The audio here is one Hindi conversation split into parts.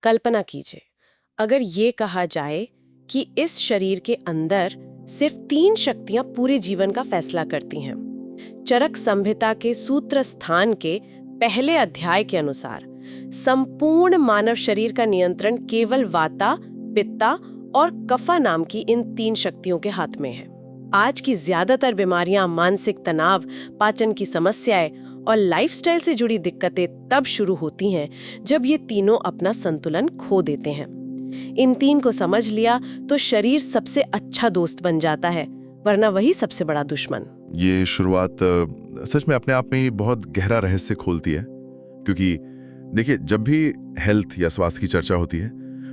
कल्पना कीजिए, अगर ये कहा जाए कि इस शरीर के अंदर सिर्फ 3 शक्तियां पूरे जीवन का फैसला करती हैं। चरक संहिता के सूत्र स्थान के पहले अध्याय के अनुसार संपूर्ण मानव शरीर का नियंत्रण केवल वाता, पित्ता और कफा नाम की इन 3 शक्तियों के हाथ में है। आज की ज्यादातर बीमारियां, मानसिक तनाव, पाचन की समस्याएं और लाइफस्टाइल से जुड़ी दिक्कतें तब शुरू होती हैं जब ये तीनों अपना संतुलन खो देते हैं। इन 3 को समझ लिया तो शरीर सबसे अच्छा दोस्त बन जाता है, वरना वही सबसे बड़ा दुश्मन। ये शुरुआत सच में अपने आप में ही बहुत गहरा रहस्य खोलती है, क्योंकि देखिए, जब भी हेल्थ या स्वास्थ्य की चर्चा होती है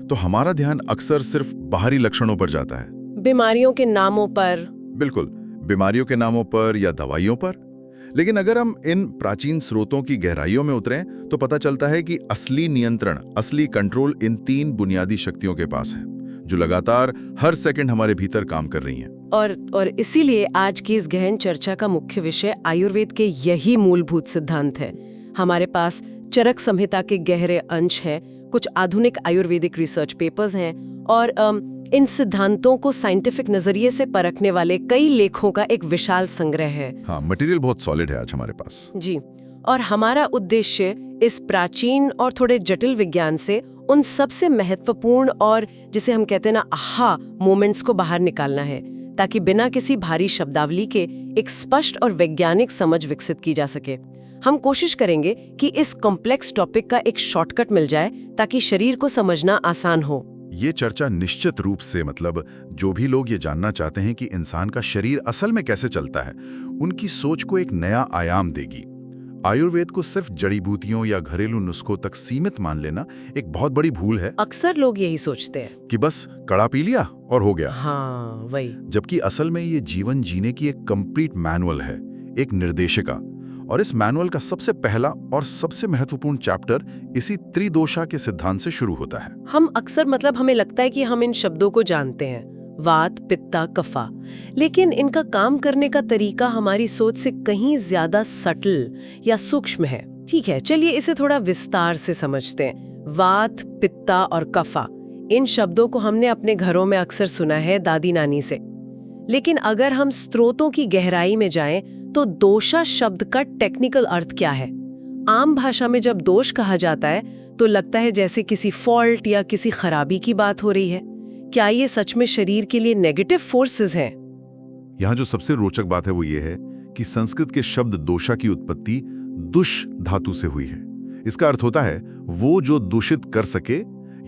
तो हमारा ध्यान अक्सर सिर्फ बाहरी लक्षणों पर जाता है, बीमारियों के नामों पर। बिल्कुल, बीमारियों के नामों पर या दवाइयों पर। लेकिन अगर हम इन प्राचीन स्रोतों की गहराइयों में उतरें तो पता चलता है कि असली नियंत्रण, असली कंट्रोल इन 3 बुनियादी शक्तियों के पास है, जो लगातार हर सेकंड हमारे भीतर काम कर रही हैं। और इसीलिए आज की इस गहन चर्चा का मुख्य विषय आयुर्वेद के यही मूलभूत सिद्धांत है। हमारे पास चरक संहिता के गहरे अंश हैं, कुछ आधुनिक आयुर्वेदिक रिसर्च पेपर्स हैं और इन सिद्धांतों को साइंटिफिक नजरिए से परखने वाले कई लेखों का एक विशाल संग्रह है। हाँ, मटेरियल बहुत सॉलिड है आज हमारे पास। जी, और हमारा उद्देश्य इस प्राचीन और थोड़े जटिल विज्ञान से उन सबसे महत्वपूर्ण और जिसे हम कहते हैं ना आहा मोमेंट्स को बाहर निकालना है, ताकि बिना किसी भारी शब्दावली के एक स्पष्ट और वैज्ञानिक समझ विकसित की जा सके। हम कोशिश करेंगे कि इस कॉम्प्लेक्स टॉपिक का एक शॉर्टकट मिल जाए ताकि शरीर को समझना आसान हो। ये चर्चा निश्चित रूप से, मतलब जो भी लोग ये जानना चाहते हैं कि इंसान का शरीर असल में कैसे चलता है, उनकी सोच को एक नया आयाम देगी। आयुर्वेद को सिर्फ जड़ी बूटियों या घरेलू नुस्खों तक सीमित मान लेना एक बहुत बड़ी भूल है। अक्सर लोग यही सोचते हैं कि बस काढ़ा पी लिया और हो गया। हाँ, वही। जबकि असल में ये जीवन जीने की एक कंप्लीट मैनुअल है, एक निर्देशिका। और इस मैनुअल का सबसे पहला और सबसे महत्वपूर्ण चैप्टर इसी त्रिदोषा के सिद्धांत से शुरू होता है। हम अक्सर हमें लगता है कि हम इन शब्दों को जानते हैं, वात, पित्ता, कफा, लेकिन इनका काम करने का तरीका हमारी सोच से कहीं ज्यादा सटल या सूक्ष्म है। ठीक है, चलिए इसे थोड़ा विस्तार से समझते हैं। वात, पित्ता और कफा, इन शब्दों को हमने अपने घरों में अक्सर सुना है दादी नानी से, लेकिन अगर हम स्रोतों की गहराई में जाएं तो दोषा शब्द का टेक्निकल अर्थ क्या है। आम भाषा में जब दोष कहा जाता है तो लगता है जैसे किसी फॉल्ट या किसी खराबी की बात हो रही है। क्या ये सच में शरीर के लिए नेगेटिव फोर्सेस हैं? यहाँ जो सबसे रोचक बात है वो ये है कि संस्कृत के शब्द दोषा की उत्पत्ति दुष धातु से हुई है। इसका अर्थ होता है वो जो दूषित कर सके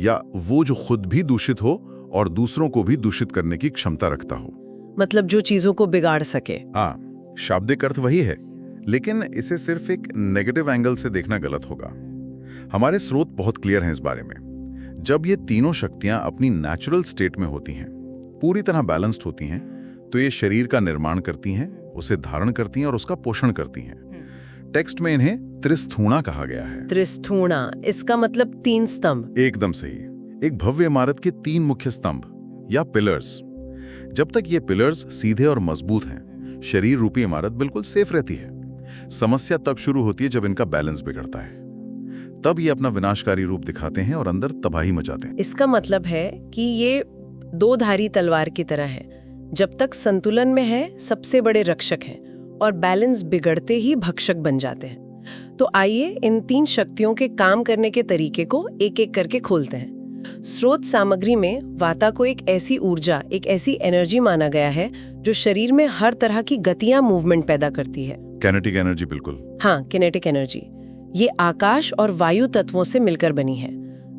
या वो जो खुद भी दूषित हो और दूसरों को भी दूषित करने की क्षमता रखता हो। मतलब जो चीजों को बिगाड़ सके। हाँ, शाब्दिक अर्थ वही है, लेकिन इसे सिर्फ एक नेगेटिव एंगल से देखना गलत होगा। हमारे स्रोत बहुत क्लियर हैं इस बारे में। जब ये तीनों शक्तियां अपनी नेचुरल स्टेट में होती हैं, पूरी तरह बैलेंस्ड होती हैं, तो ये शरीर का निर्माण करती हैं, उसे धारण करती हैं और उसका पोषण करती हैं। टेक्स्ट में इन्हें त्रिस्थूणा कहा गया है। त्रिस्थूणा, इसका मतलब 3 स्तंभ। एकदम सही, एक भव्य इमारत के 3 मुख्य स्तंभ या पिलर्स। जब तक ये पिलर्स सीधे और मजबूत हैं, शरीर रूपी इमारत बिल्कुल सेफ रहती है। समस्या तब शुरू होती है जब इनका बैलेंस बिगड़ता है, तब ये अपना विनाशकारी रूप दिखाते हैं और अंदर तबाही मचाते हैं। इसका मतलब है कि ये 2 धारी तलवार की तरह है। जब तक संतुलन में है सबसे बड़े रक्षक हैं और बैलेंस बिगड़ते ही भक्षक बन जाते हैं। तो आइए इन 3 शक्तियों के काम करने के तरीके को एक एक करके खोलते हैं। स्रोत सामग्री में वाता को एक ऐसी ऊर्जा, एक ऐसी एनर्जी माना गया है जो शरीर में हर तरह की गतियां, मूवमेंट पैदा करती है। काइनेटिक एनर्जी, बिल्कुल। हाँ, किनेटिक एनर्जी। ये आकाश और वायु तत्वों से मिलकर बनी है।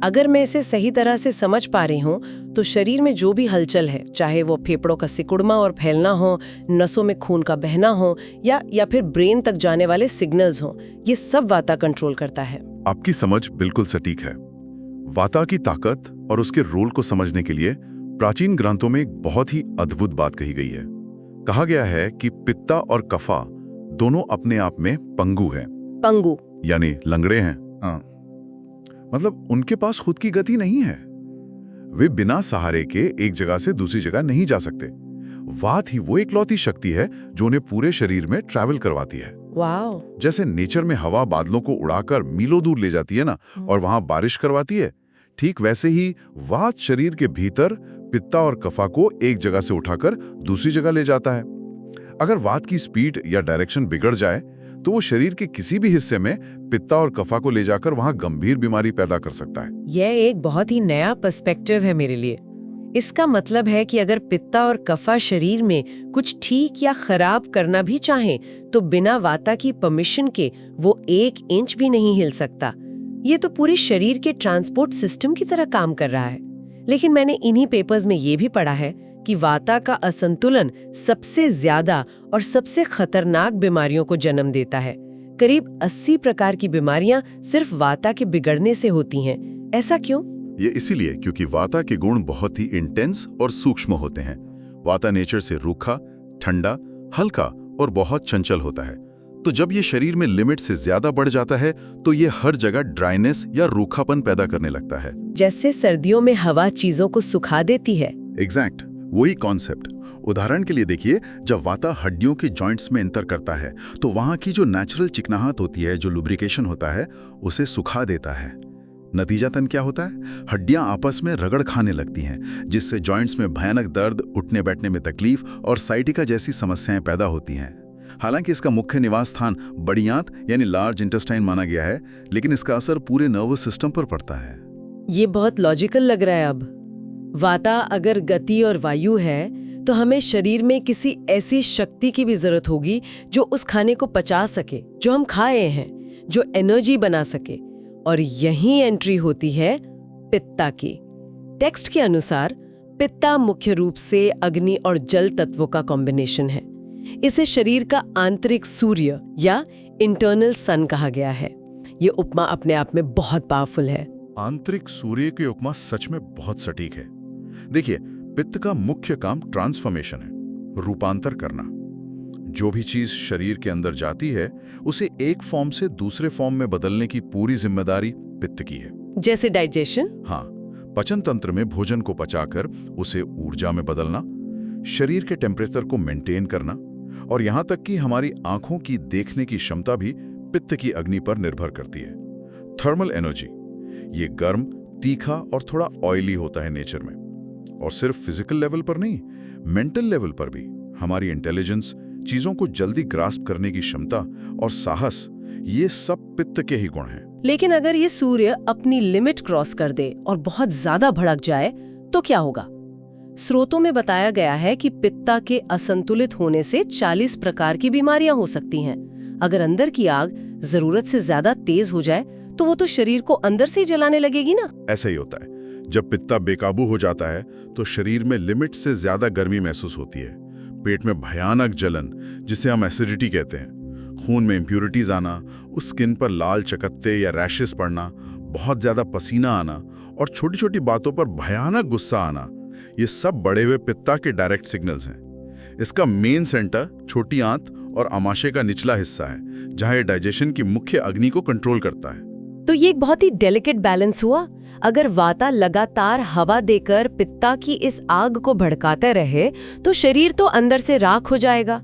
अगर मैं इसे सही तरह से समझ पा रही हूँ तो शरीर में जो भी हलचल है, चाहे वो फेफड़ों का सिकुड़ना और फैलना हो, नसों में खून का बहना हो या फिर ब्रेन तक जाने वाले सिग्नल्स हो, ये सब वाता कंट्रोल करता है। आपकी समझ बिल्कुल सटीक है। वाता की ताकत और उसके रोल को समझने के लिए प्राचीन ग्रंथों में एक बहुत ही अद्भुत बात कही गई है। कहा गया है कि पित्ता और कफा दोनों अपने आप में पंगु हैं। पंगु यानी लंगड़े हैं। हाँ, मतलब उनके पास खुद की गति नहीं है। वे बिना सहारे के एक जगह से दूसरी जगह नहीं जा सकते। वात ही वो इकलौती शक्ति है जो उन्हें पूरे शरीर में ट्रैवल करवाती है। वाओ! जैसे नेचर में हवा बादलों को उड़ाकर मीलों दूर ले जाती है ना, और वहां बारिश करवाती है, ठीक वैसे ही वात शरीर के भीतर पित्ता और कफा को एक जगह से उठाकर दूसरी जगह ले जाता है। अगर वात की स्पीड या डायरेक्शन बिगड़ जाए तो वो शरीर के किसी भी हिस्से में पित्ता और कफा को ले जाकर वहां गंभीर बीमारी पैदा कर सकता है। यह एक बहुत ही नया पर्सपेक्टिव है मेरे लिए। इसका मतलब है कि अगर पित्ता और कफा शरीर में कुछ ठीक या खराब करना भी चाहें तो बिना वाता की परमिशन के वो 1 इंच भी नहीं हिल सकता। ये तो पूरे शरीर के ट्रांसपोर्ट सिस्टम की तरह काम कर रहा है। लेकिन मैंने इन्हीं पेपर्स में ये भी पढ़ा है कि वाता का असंतुलन सबसे ज्यादा और सबसे खतरनाक बीमारियों को जन्म देता है। करीब 80 प्रकार की बीमारियां सिर्फ वाता के बिगड़ने से होती हैं। ऐसा क्यों? ये इसीलिए क्योंकि वाता के गुण बहुत ही इंटेंस और सूक्ष्म होते हैं। वाता नेचर से रूखा, ठंडा, हल्का और बहुत चंचल होता है। तो जब ये शरीर में लिमिट से ज्यादा बढ़ जाता है तो ये हर जगह ड्राइनेस या रूखापन पैदा करने लगता है। जैसे सर्दियों में हवा चीजों को सुखा देती है। एग्जैक्ट, वही कॉन्सेप्ट। उदाहरण के लिए देखिए, जब वाता हड्डियों के जॉइंट्स में एंटर करता है तो वहां की जो नेचुरल चिकनाहट होती है, जो लुब्रिकेशन होता है, उसे सुखा देता है। नतीजतन क्या होता है? हड्डियां आपस में रगड़ खाने लगती हैं, जिससे जॉइंट्स में भयानक दर्द, उठने बैठने में तकलीफ और साइटिका जैसी समस्याएं पैदा होती हैं। हालांकि इसका मुख्य निवास स्थान बड़ी आंत यानी लार्ज इंटेस्टाइन माना गया है, लेकिन इसका असर पूरे नर्वस सिस्टम पर पड़ता है। ये बहुत लॉजिकल लग रहा है अब। वाता अगर गति और वायु है तो हमें शरीर में किसी ऐसी शक्ति की भी जरूरत होगी जो उस खाने को पचा सके जो हम खाए हैं, जो एनर्जी बना सके। और यही एंट्री होती है पित्ता की। टेक्स्ट के अनुसार पित्ता मुख्य रूप से अग्नि और जल तत्वों का कॉम्बिनेशन है। इसे शरीर का आंतरिक सूर्य या इंटरनल सन कहा गया है। ये उपमा अपने आप में बहुत पावरफुल है। आंतरिक सूर्य की उपमा सच में बहुत सटीक है। देखिए, पित्त का मुख्य काम ट्रांसफॉर्मेशन है, रूपांतर करना। जो भी चीज शरीर के अंदर जाती है उसे एक फॉर्म से दूसरे फॉर्म में बदलने की पूरी जिम्मेदारी पित्त की है। जैसे डाइजेशन? हाँ, पचन तंत्र में भोजन को पचाकर उसे ऊर्जा में बदलना, शरीर के टेम्परेचर को मेंटेन करना, और यहां तक कि हमारी आंखों की देखने की क्षमता भी पित्त की अग्नि पर निर्भर करती है। थर्मल एनर्जी, ये गर्म, तीखा और थोड़ा ऑयली होता है नेचर में। और सिर्फ फिजिकल लेवल पर नहीं, मेंटल लेवल पर भी हमारी इंटेलिजेंस, चीजों को जल्दी ग्रास्प करने की क्षमता और साहस, ये सब पित्त के ही गुण हैं। लेकिन अगर ये सूर्य अपनी लिमिट क्रॉस कर दे और बहुत ज्यादा भड़क जाए तो क्या होगा? स्रोतों में बताया गया है कि पित्ता के असंतुलित होने से 40 प्रकार की बीमारियां हो सकती हैं। अगर अंदर की आग जरूरत से ज्यादा तेज हो जाए तो वो तो शरीर को अंदर से ही जलाने लगेगी ना। ऐसा ही होता है। जब पित्ता बेकाबू हो जाता है तो शरीर में लिमिट से ज्यादा गर्मी महसूस होती है। पेट में भयानक जलन, जिसे हम एसिडिटी कहते हैं, खून में इंप्यूरिटीज आना, उस स्किन पर लाल चकत्ते या रैशेस पड़ना, बहुत ज्यादा पसीना आना और छोटी छोटी बातों पर भयानक गुस्सा आना, ये सब बढ़े हुए पित्ता के डायरेक्ट सिग्नल्स हैं। इसका मेन सेंटर छोटी आंत और आमाशय का निचला हिस्सा है, जहां ये डाइजेशन की मुख्य अग्नि को कंट्रोल करता है। तो ये एक बहुत ही डेलिकेट बैलेंस हुआ। अगर वाता लगातार हवा देकर पित्ता की इस आग को भड़काते रहे तो शरीर तो अंदर से राख हो जाएगा।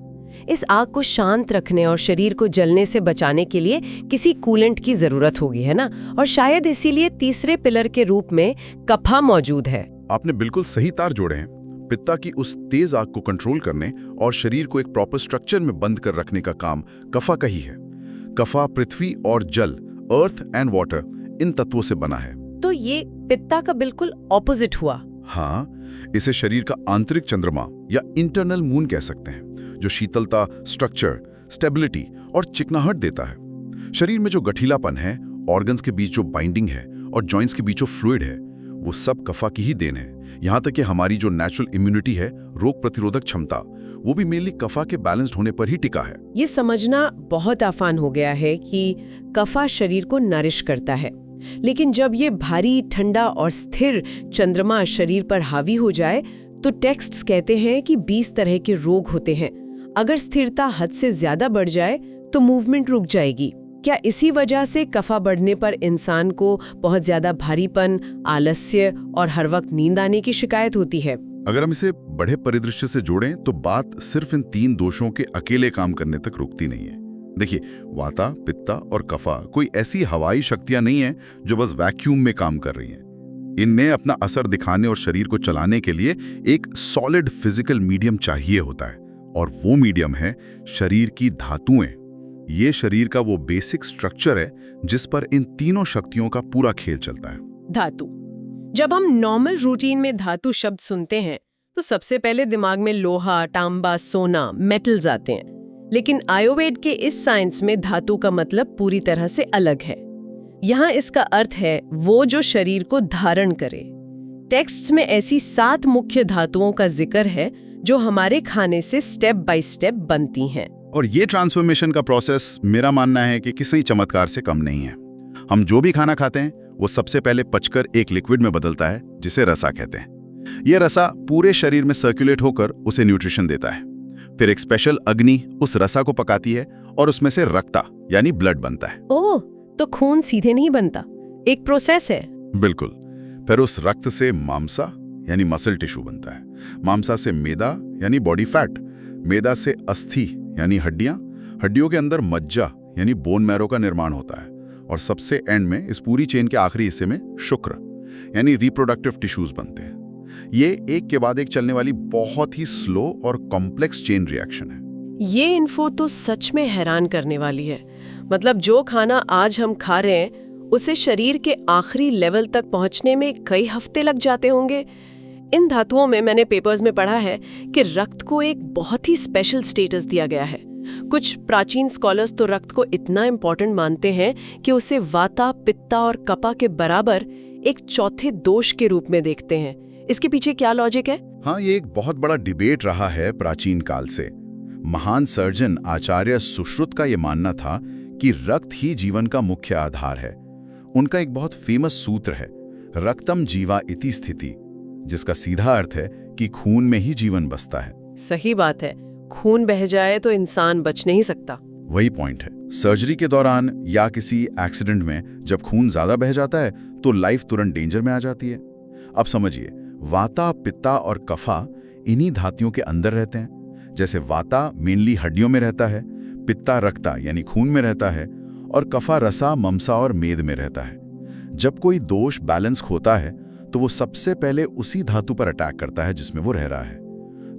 इस आग को शांत रखने और शरीर को जलने से बचाने के लिए किसी कूलेंट की जरूरत होगी, है ना? और शायद इसीलिए तीसरे पिलर के रूप में कफा मौजूद है। आपने बिल्कुल सही तार जोड़े हैं। पित्ता की उस तेज आग को कंट्रोल करने और शरीर को एक प्रॉपर स्ट्रक्चर में बंद कर रखने का काम कफा का ही है। कफा पृथ्वी और जल, अर्थ एंड वाटर, इन तत्वों से बना है। तो ये पित्ता का बिल्कुल ऑपोजिट हुआ। हाँ, इसे शरीर का आंतरिक चंद्रमा या इंटरनल मून कह सकते हैं, जो शीतलता, स्ट्रक्चर, स्टेबिलिटी और चिकनाहट देता है। शरीर में जो गठीलापन है, ऑर्गन्स के बीच जो बाइंडिंग है और जॉइंट्स के बीच जो फ्लूइड है, वो सब कफा की ही देन है। यहाँ तक कि हमारी जो नेचुरल इम्यूनिटी है, रोग प्रतिरोधक क्षमता, वो भी मेनली कफा के बैलेंस्ड होने पर ही टिका है। ये समझना बहुत आसान हो गया है कि कफा शरीर को नरिश करता है, लेकिन जब ये भारी, ठंडा और स्थिर चंद्रमा शरीर पर हावी हो जाए तो टेक्स्ट्स कहते हैं कि 20 तरह के रोग होते हैं। अगर स्थिरता हद से ज्यादा बढ़ जाए तो मूवमेंट रुक जाएगी। क्या इसी वजह से कफा बढ़ने पर इंसान को बहुत ज्यादा भारीपन, आलस्य और हर वक्त नींद आने की शिकायत होती है? अगर हम इसे बड़े परिदृश्य से जोड़ें तो बात सिर्फ इन 3 दोषों के अकेले काम करने तक रुकती नहीं है। देखिए, वाता, पित्ता और कफा कोई ऐसी हवाई शक्तियां नहीं हैं जो बस वैक्यूम में काम कर रही हैं। इनमें अपना असर दिखाने और शरीर को चलाने के लिए एक सॉलिड फिजिकल मीडियम चाहिए होता है, और वो मीडियम है शरीर की धातुएं। ये शरीर का वो बेसिक स्ट्रक्चर है जिस पर इन तीनों शक्तियों का पूरा खेल चलता है। धातु। जब हम नॉर्मल रूटीन में धातु शब्द सुनते हैं तो सबसे पहले दिमाग में लोहा, तांबा, सोना, मेटल्स आते हैं। लेकिन आयुर्वेद के इस साइंस में धातु का मतलब पूरी तरह से अलग है। यहाँ इसका अर्थ है वो जो शरीर को धारण करे। टेक्स्ट्स में ऐसी 7 मुख्य धातुओं का जिक्र है जो हमारे खाने से स्टेप बाय स्टेप बनती हैं। और ये ट्रांसफॉर्मेशन का प्रोसेस मेरा मानना है कि किसी चमत्कार से कम नहीं है। हम जो भी खाना खाते हैं वो सबसे पहले पचकर एक लिक्विड में बदलता है जिसे रसा कहते हैं। यह रसा पूरे शरीर में सर्कुलेट होकर उसे न्यूट्रिशन देता है। फिर एक स्पेशल अग्नि उस रसा को पकाती है और उसमें से रक्ता यानी ब्लड बनता है। ओह, तो खून सीधे नहीं बनता, एक प्रोसेस है। बिल्कुल। फिर उस रक्त से मांसा यानी मसल टिश्यू बनता है, मांसा से मैदा यानी बॉडी फैट, मैदा से अस्थि यानी हड्डियां, हड्डियों के अंदर मज्जा यानी बोन मैरो का निर्माण होता है, और सबसे एंड में इस पूरी चेन के आखिरी हिस्से में शुक्र यानी रिप्रोडक्टिव टिश्यूज बनते हैं। ये एक के बाद एक चलने वाली बहुत ही स्लो और कॉम्प्लेक्स चेन रिएक्शन है। ये इन्फो तो सच में हैरान करने वाली है। मतलब जो खाना आज हम खा रहे हैं उसे शरीर के आखिरी लेवल तक पहुंचने में कई हफ्ते लग जाते होंगे। इन धातुओं में मैंने पेपर्स में पढ़ा है कि रक्त को एक बहुत ही स्पेशल स्टेटस दिया गया है। कुछ प्राचीन स्कॉलर्स तो रक्त को इतना इम्पोर्टेंट मानते हैं कि उसे वाता, पित्ता और कफा के बराबर एक चौथे दोष के रूप में देखते हैं। इसके पीछे क्या लॉजिक है? हाँ, ये एक बहुत बड़ा डिबेट रहा है प्राचीन काल से। महान सर्जन आचार्य सुश्रुत का ये मानना था कि रक्त ही जीवन का मुख्य आधार है। उनका एक बहुत फेमस सूत्र है, रक्तम जीवा इति स्थिति, जिसका सीधा अर्थ है कि खून में ही जीवन बसता है। सही बात है, खून बह जाए तो इंसान बच नहीं सकता। वही पॉइंट है। सर्जरी के दौरान या किसी एक्सीडेंट में जब खून ज्यादा बह जाता है तो लाइफ तुरंत डेंजर में आ जाती है। अब समझिए, वाता, पित्ता और कफा इन्हीं धातुओं के अंदर रहते हैं। जैसे वाता मेनली हड्डियों में रहता है, पित्ता रक्ता यानी खून में रहता है, और कफा रसा, ममसा और मेद में रहता है। जब कोई दोष बैलेंस खोता है तो वो सबसे पहले उसी धातु पर अटैक करता है जिसमें वो रह रहा है।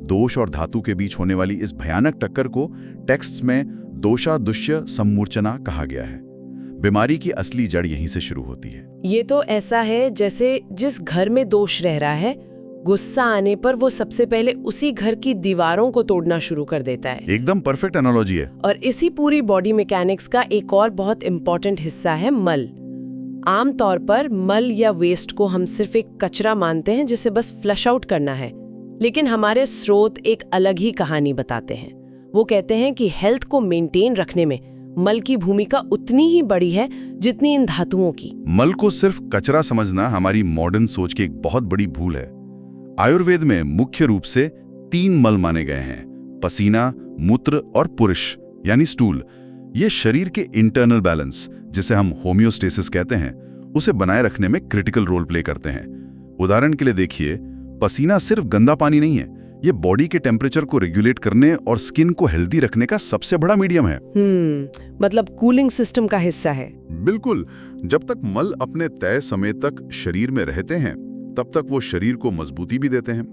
दोष और धातु के बीच होने वाली इस भयानक टक्कर को टेक्स्ट्स में दोषादुष्य सम्मूर्छना कहा गया है। बीमारी की असली जड़ यहीं से शुरू होती है। ये तो ऐसा है जैसे जिस घर में दोष रह रहा है, गुस्सा आने पर वो सबसे पहले उसी घर की दीवारों को तोड़ना शुरू कर देता है। एकदम परफेक्ट एनालॉजी है। और इसी पूरी बॉडी मैकेनिक्स का एक और बहुत इंपॉर्टेंट हिस्सा है मल। आमतौर पर मल या वेस्ट को हम सिर्फ एक कचरा मानते हैं जिसे बस फ्लश आउट करना है, लेकिन हमारे स्रोत एक अलग ही कहानी बताते हैं। वो कहते हैं कि हेल्थ को मेंटेन रखने में मल की भूमिका उतनी ही बड़ी है जितनी इन धातुओं की। मल को सिर्फ कचरा समझना हमारी मॉडर्न सोच की एक बहुत बड़ी भूल है। आयुर्वेद में मुख्य रूप से 3 मल माने गए हैं, पसीना, मूत्र और पुरुष यानी स्टूल। ये शरीर के इंटरनल बैलेंस, जिसे हम होम्योस्टेसिस कहते हैं, उसे बनाए रखने में क्रिटिकल रोल प्ले करते हैं। उदाहरण के लिए देखिए, पसीना सिर्फ गंदा पानी नहीं है, ये बॉडी के टेम्परेचर को रेगुलेट करने और स्किन को हेल्दी रखने का सबसे बड़ा मीडियम है। मतलब कूलिंग सिस्टम का हिस्सा है। बिल्कुल। जब तक मल अपने तय समय तक शरीर में रहते हैं तब तक वो शरीर को मजबूती भी देते हैं।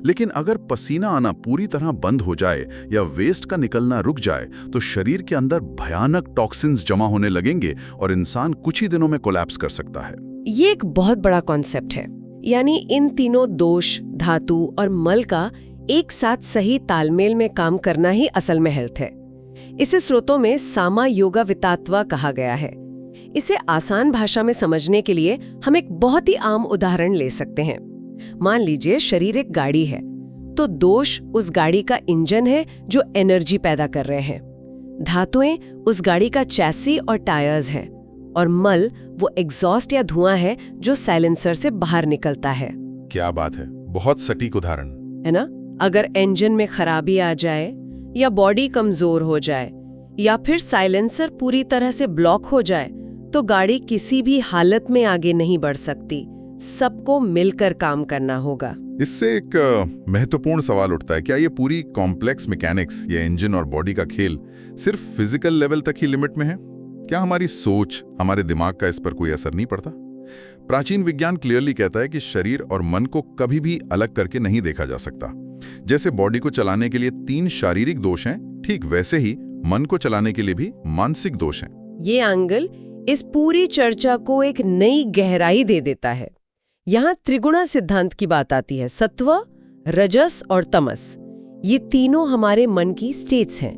लेकिन अगर पसीना आना पूरी तरह बंद हो जाए या वेस्ट का निकलना रुक जाए तो शरीर के अंदर भयानक टॉक्सिन्स जमा होने लगेंगे और इंसान कुछ ही दिनों में कोलैप्स कर सकता है। ये एक बहुत बड़ा कॉन्सेप्ट है। यानी इन तीनों दोष, धातु और मल का एक साथ सही तालमेल में काम करना ही असल में हेल्थ है। इसे स्रोतों में सामा योगा वितात्वा कहा गया है। इसे आसान भाषा में समझने के लिए हम एक बहुत ही आम उदाहरण ले सकते हैं। मान लीजिए शरीर एक गाड़ी है, तो दोष उस गाड़ी का इंजन है जो एनर्जी पैदा कर रहे हैं। धातुएं उस गाड़ी का चैसी और टायर्स हैं, और मल वो एग्जॉस्ट या धुआं है जो साइलेंसर से बाहर निकलता है। क्या बात है, बहुत सटीक उदाहरण है ना? अगर इंजन में खराबी आ जाए या बॉडी कमजोर हो जाए या फिर साइलेंसर पूरी तरह से ब्लॉक हो जाए तो गाड़ी किसी भी हालत में आगे नहीं बढ़ सकती। सबको मिलकर काम करना होगा। इससे एक महत्वपूर्ण सवाल उठता है, क्या ये पूरी कॉम्प्लेक्स मैकेनिक्स, ये इंजन और बॉडी का खेल सिर्फ फिजिकल लेवल तक ही लिमिट में है? क्या हमारी सोच, हमारे दिमाग का इस पर कोई असर नहीं पड़ता? प्राचीन विज्ञान क्लियरली कहता है कि शरीर और मन को कभी भी अलग करके नहीं देखा जा सकता। जैसे बॉडी को चलाने के लिए 3 शारीरिक दोष हैं, ठीक वैसे ही मन को चलाने के लिए भी मानसिक दोष हैं। ये एंगल इस पूरी चर्चा को एक नई गहराई दे देता है। यहाँ त्रिगुणा सिद्धांत की बात आती है। सत्व, रजस और तमस, ये तीनों हमारे मन की स्टेट्स हैं।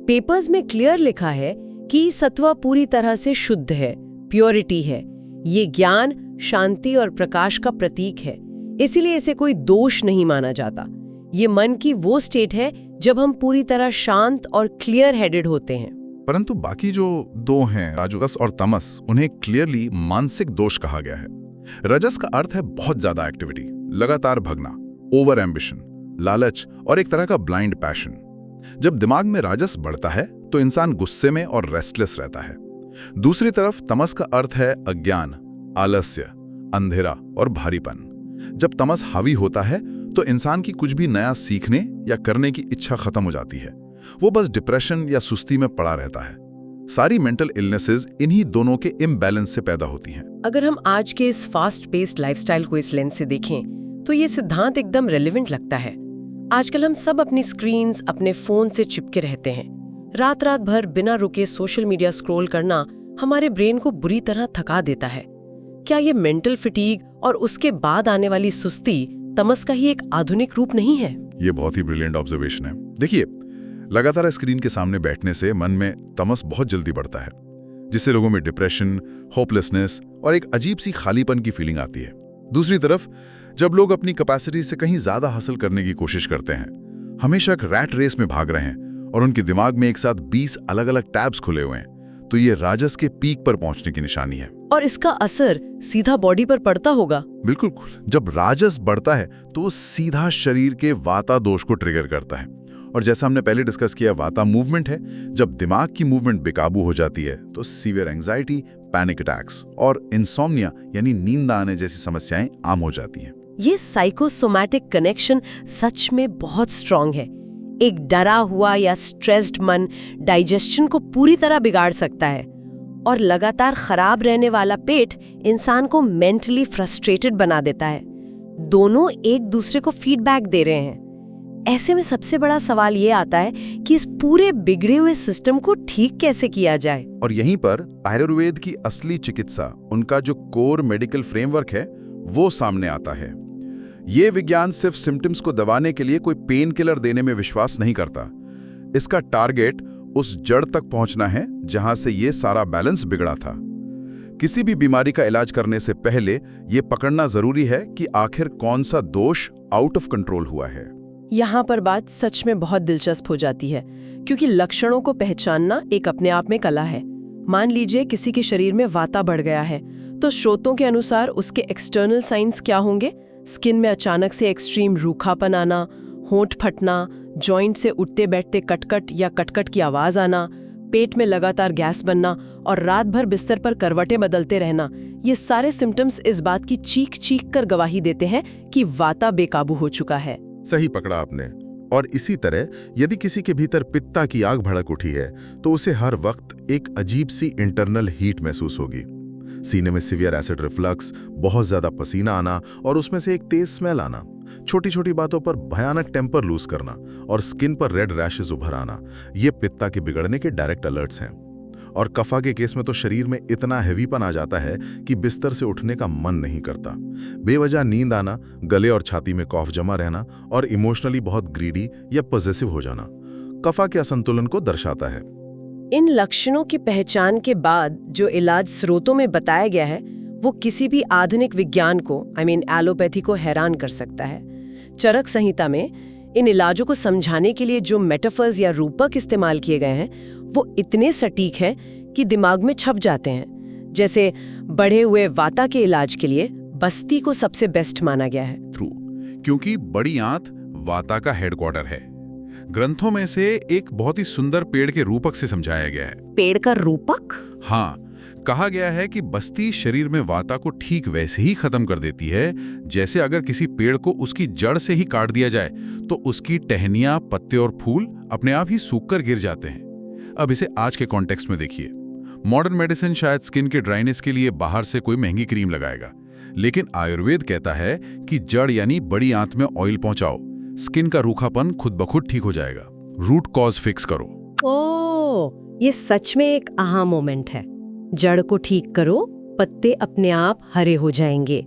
पेपर्स में क्लियर लिखा है कि सत्व पूरी तरह से शुद्ध है, प्योरिटी है। ये ज्ञान, शांति और प्रकाश का प्रतीक है, इसीलिए इसे कोई दोष नहीं माना जाता। ये मन की वो स्टेट है जब हम पूरी तरह शांत और क्लियर हेडेड होते हैं। परंतु बाकी जो 2 हैं, रजस और तमस, उन्हें क्लियरली मानसिक दोष कहा गया है। रजस का अर्थ है बहुत ज्यादा एक्टिविटी, लगातार भगना, ओवर एम्बिशन, लालच और एक तरह का ब्लाइंड पैशन। जब दिमाग में राजस बढ़ता है तो इंसान गुस्से में और रेस्टलेस रहता है। दूसरी तरफ तमस का अर्थ है अज्ञान, आलस्य, अंधेरा और भारीपन। जब तमस हावी होता है तो इंसान की कुछ भी नया सीखने या करने की इच्छा खत्म हो जाती है। वो बस डिप्रेशन या सुस्ती में पड़ा रहता है। सारी मेंटल इलनेसेस इन्हीं दोनों के इम्बैलेंस से पैदा होती हैं। अगर हम आज के इस फास्ट पेस्ड लाइफस्टाइल को इस लेंस से देखें तो ये सिद्धांत एकदम रेलेवेंट लगता है। आजकल हम सब अपनी स्क्रीन्स, अपने फोन से चिपके रहते हैं। रात रात भर बिना रुके सोशल मीडिया स्क्रॉल करना हमारे ब्रेन को बुरी तरह थका देता है। क्या ये मेंटल फिटीग और उसके बाद आने वाली सुस्ती तमस का ही एक आधुनिक रूप नहीं है? ये बहुत ही ब्रिलियंट ऑब्जर्वेशन है। देखिए, लगातार स्क्रीन के सामने बैठने से मन में तमस बहुत जल्दी बढ़ता है, जिससे लोगों में डिप्रेशन, होपलेसनेस और एक अजीब सी खालीपन की फीलिंग आती है। दूसरी तरफ जब लोग अपनी कैपेसिटी से कहीं ज्यादा हासिल करने की कोशिश करते हैं, हमेशा एक रैट रेस में भाग रहे हैं और उनके दिमाग में एक साथ 20 अलग अलग टैब्स खुले हुए हैं, तो ये राजस के पीक पर पहुंचने की निशानी है। और इसका असर सीधा बॉडी पर पड़ता होगा। बिल्कुल। जब राजस बढ़ता है तो वो सीधा शरीर के वाता दोष को ट्रिगर करता है। और जैसा हमने पहले डिस्कस किया, वाता मूवमेंट है। जब दिमाग की मूवमेंट बेकाबू हो जाती है तो सीवियर एंजाइटी, पैनिक अटैक्स और इंसोम्निया यानी नींद आने जैसी समस्याएं आम हो जाती हैं। ये साइकोसोमैटिक कनेक्शन सच में बहुत स्ट्रांग है। एक डरा हुआ या स्ट्रेस्ड मन डाइजेशन को पूरी तरह बिगाड़ सकता है, और लगातार खराब रहने वाला पेट इंसान को मेंटली फ्रस्ट्रेटेड बना देता है। दोनों एक दूसरे को फीडबैक दे रहे हैं। ऐसे में सबसे बड़ा सवाल ये आता है कि इस पूरे बिगड़े हुए सिस्टम को ठीक कैसे किया जाए। और यहीं पर आयुर्वेद की असली चिकित्सा, उनका जो कोर मेडिकल फ्रेमवर्क है, वो सामने आता है। ये विज्ञान सिर्फ सिम्टम्स को दबाने के लिए कोई पेन किलर देने में विश्वास नहीं करता। इसका टारगेट उस जड़ तक पहुंचना है जहां से ये सारा बैलेंस बिगड़ा था। किसी भी बीमारी का इलाज करने से पहले ये पकड़ना जरूरी है कि आखिर कौन सा दोष आउट ऑफ कंट्रोल हुआ है। यहाँ पर बात सच में बहुत दिलचस्प हो जाती है, क्योंकि लक्षणों को पहचानना एक अपने आप में कला है। मान लीजिए किसी के शरीर में वाता बढ़ गया है, तो स्रोतों के अनुसार उसके एक्सटर्नल साइंस क्या होंगे? स्किन में अचानक से एक्सट्रीम रूखापन आना, होंठ फटना, जॉइंट से उठते बैठते कटकट या कटकट की आवाज आना, पेट में लगातार गैस बनना और रात भर बिस्तर पर करवटें बदलते रहना। ये सारे सिम्टम्स इस बात की चीख चीख कर गवाही देते हैं कि वाता बेकाबू हो चुका है। सही पकड़ा आपने। और इसी तरह यदि किसी के भीतर पित्ता की आग भड़क उठी है तो उसे हर वक्त एक अजीब सी इंटरनल हीट महसूस होगी। सीने में सीवियर एसिड रिफ्लक्स, बहुत ज्यादा पसीना आना और उसमें से एक तेज स्मेल आना, छोटी छोटी बातों पर भयानक टेम्पर लूज करना और स्किन पर रेड रैशेस उभर आना, ये पित्ता के बिगड़ने के डायरेक्ट अलर्ट्स हैं। और कफा के केस में तो शरीर में इतना हेवीपन आ जाता है कि बिस्तर से उठने का मन नहीं करता। बेवजह नींद आना, गले और छाती में कॉफ जमा रहना और इमोशनली बहुत ग्रीडी या पॉजेसिव हो जाना कफा के असंतुलन को दर्शाता है। इन लक्षणों की पहचान के बाद जो इलाज स्रोतों में बताया गया है वो किसी भी आधुनिक विज्ञान को, एलोपैथी को हैरान कर सकता है। चरक संहिता में इन इलाजों को समझाने के लिए जो मेटाफर्स या रूपक इस्तेमाल किए गए हैं वो इतने सटीक हैं कि दिमाग में छप जाते हैं। जैसे बढ़े हुए वाता के इलाज के लिए बस्ती को सबसे बेस्ट माना गया है। ट्रू, क्योंकि बड़ी आंत वाता का हेडक्वार्टर है। ग्रंथों में से एक बहुत ही सुंदर पेड़ के रूपक से समझाया गया है। पेड़ का रूपक? हाँ, कहा गया है कि बस्ती शरीर में वाता को ठीक वैसे ही खत्म कर देती है जैसे अगर किसी पेड़ को उसकी जड़ से ही काट दिया जाए तो उसकी टहनियां, पत्ते और फूल अपने आप ही सूख कर गिर जाते हैं। अब इसे आज के कॉन्टेक्स्ट में देखिए। मॉडर्न मेडिसिन शायद स्किन के ड्राइनेस के लिए बाहर से कोई महंगी क्रीम लगाएगा, लेकिन आयुर्वेद कहता है कि जड़ यानी बड़ी आंत में ऑयल पहुंचाओ, स्किन का रूखापन खुद ब खुद ठीक हो जाएगा। रूट कॉज फिक्स करो। ओह, ये सच में एक आहा मोमेंट है। जड़ को ठीक करो, पत्ते अपने आप हरे हो जाएंगे।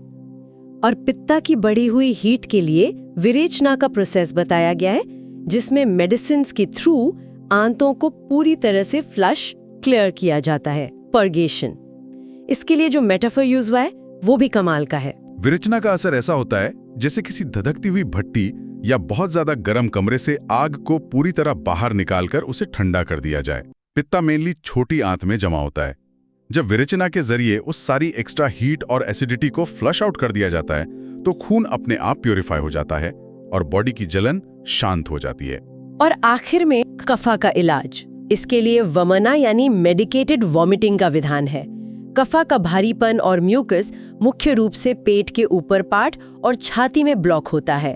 और पित्ता की बढ़ी हुई हीट के लिए विरेचना का प्रोसेस बताया गया है, जिसमें मेडिसिन के थ्रू आंतों को पूरी तरह से फ्लश क्लियर किया जाता है, पर्गेशन। इसके लिए जो मेटाफर यूज हुआ है वो भी कमाल का है। विरेचना का असर ऐसा होता है जैसे किसी धधकती हुई भट्टी या बहुत ज्यादा गर्म कमरे से आग को पूरी तरह बाहर निकालकर उसे ठंडा कर दिया जाए। पित्ता मेनली छोटी आंत में जमा होता है। जब विरेचना के जरिए उस सारी एक्स्ट्रा हीट और एसिडिटी को फ्लश आउट कर दिया जाता है तो खून अपने आप प्यूरिफाई हो जाता है और बॉडी की जलन शांत हो जाती है। और आखिर में कफा का इलाज। इसके लिए वमना यानी मेडिकेटेड वॉमिटिंग का विधान है। कफा का भारीपन और म्यूकस मुख्य रूप से पेट के ऊपर पार्ट और छाती में ब्लॉक होता है।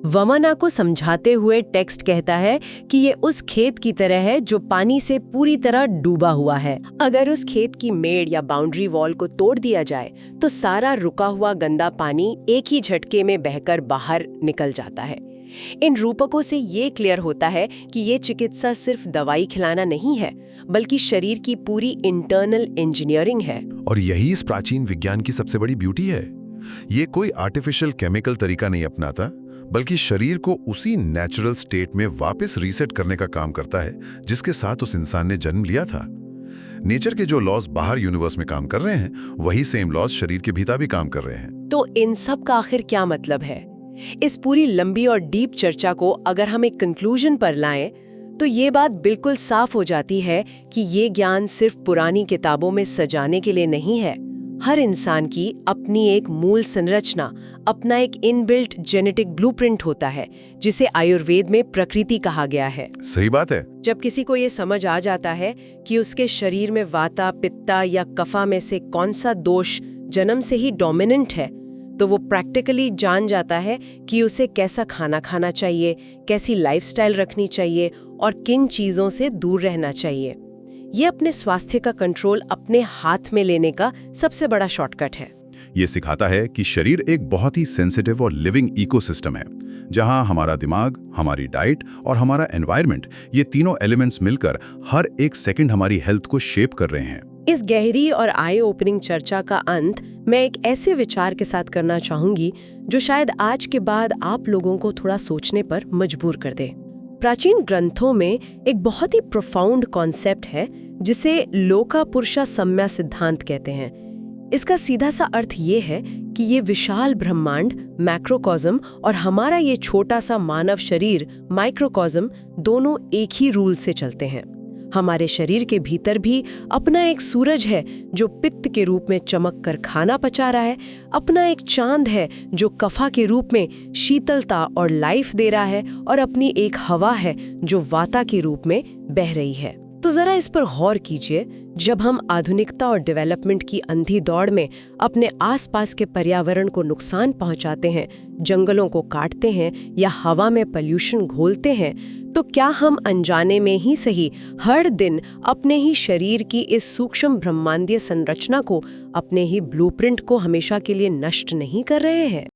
वमना को समझाते हुए टेक्स्ट कहता है कि ये उस खेत की तरह है जो पानी से पूरी तरह डूबा हुआ है। अगर उस खेत की मेड़ या बाउंड्री वॉल को तोड़ दिया जाए तो सारा रुका हुआ गंदा पानी एक ही झटके में बहकर बाहर निकल जाता है। इन रूपकों से ये क्लियर होता है कि ये चिकित्सा सिर्फ दवाई खिलाना नहीं है, बल्कि शरीर की पूरी इंटरनल इंजीनियरिंग है। और यही इस प्राचीन विज्ञान की सबसे बड़ी ब्यूटी है। ये कोई आर्टिफिशियल केमिकल तरीका नहीं अपनाता, बल्कि शरीर को उसी नेचुरल स्टेट में वापस रीसेट करने का काम करता है जिसके साथ उस इंसान ने जन्म लिया था। नेचर के जो लॉज बाहर यूनिवर्स में काम कर रहे हैं, वही सेम लॉज शरीर के भीतर भी काम कर रहे हैं। तो इन सब का आखिर क्या मतलब है? इस पूरी लंबी और डीप चर्चा को अगर हम एक कंक्लूजन पर लाएं, तो ये बात बिल्कुल साफ हो जाती है कि ये ज्ञान सिर्फ पुरानी किताबों में सजाने के लिए नहीं है। हर इंसान की अपनी एक मूल संरचना, अपना एक इनबिल्ट जेनेटिक ब्लूप्रिंट होता है, जिसे आयुर्वेद में प्रकृति कहा गया है। सही बात है। जब किसी को ये समझ आ जाता है कि उसके शरीर में वाता, पित्ता या कफा में से कौन सा दोष जन्म से ही डोमिनेंट है, तो वो प्रैक्टिकली जान जाता है कि उसे कैसा खाना खाना चाहिए, कैसी लाइफस्टाइल रखनी चाहिए और किन चीज़ों से दूर रहना चाहिए। ये अपने स्वास्थ्य का कंट्रोल अपने हाथ में लेने का सबसे बड़ा शॉर्टकट है। ये सिखाता है कि शरीर एक बहुत ही सेंसिटिव और लिविंग इकोसिस्टम है, जहां हमारा दिमाग, हमारी डाइट और हमारा एनवायरनमेंट, ये तीनों एलिमेंट्स मिलकर हर एक सेकंड हमारी हेल्थ को शेप कर रहे हैं। इस गहरी और आई ओपनिंग चर्चा का अंत मैं एक ऐसे विचार के साथ करना चाहूंगी जो शायद आज के बाद आप लोगों को थोड़ा सोचने पर मजबूर कर दे। प्राचीन ग्रंथों में एक बहुत ही प्रोफाउंड कॉन्सेप्ट है जिसे लोका पुरुषा सम्या सिद्धांत कहते हैं। इसका सीधा सा अर्थ ये है कि ये विशाल ब्रह्मांड मैक्रोकॉज्म और हमारा ये छोटा सा मानव शरीर माइक्रोकॉज्म दोनों एक ही रूल से चलते हैं। हमारे शरीर के भीतर भी अपना एक सूरज है जो पित्त के रूप में चमक कर खाना पचा रहा है, अपना एक चांद है जो कफा के रूप में शीतलता और लाइफ दे रहा है, और अपनी एक हवा है जो वाता के रूप में बह रही है। तो जरा इस पर गौर कीजिए। जब हम आधुनिकता और डेवलपमेंट की अंधी दौड़ में अपने आसपास के पर्यावरण को नुकसान पहुंचाते हैं, जंगलों को काटते हैं या हवा में पॉल्यूशन घोलते हैं, तो क्या हम अनजाने में ही सही हर दिन अपने ही शरीर की इस सूक्ष्म ब्रह्मांडीय संरचना को, अपने ही ब्लूप्रिंट को हमेशा के लिए नष्ट नहीं कर रहे हैं?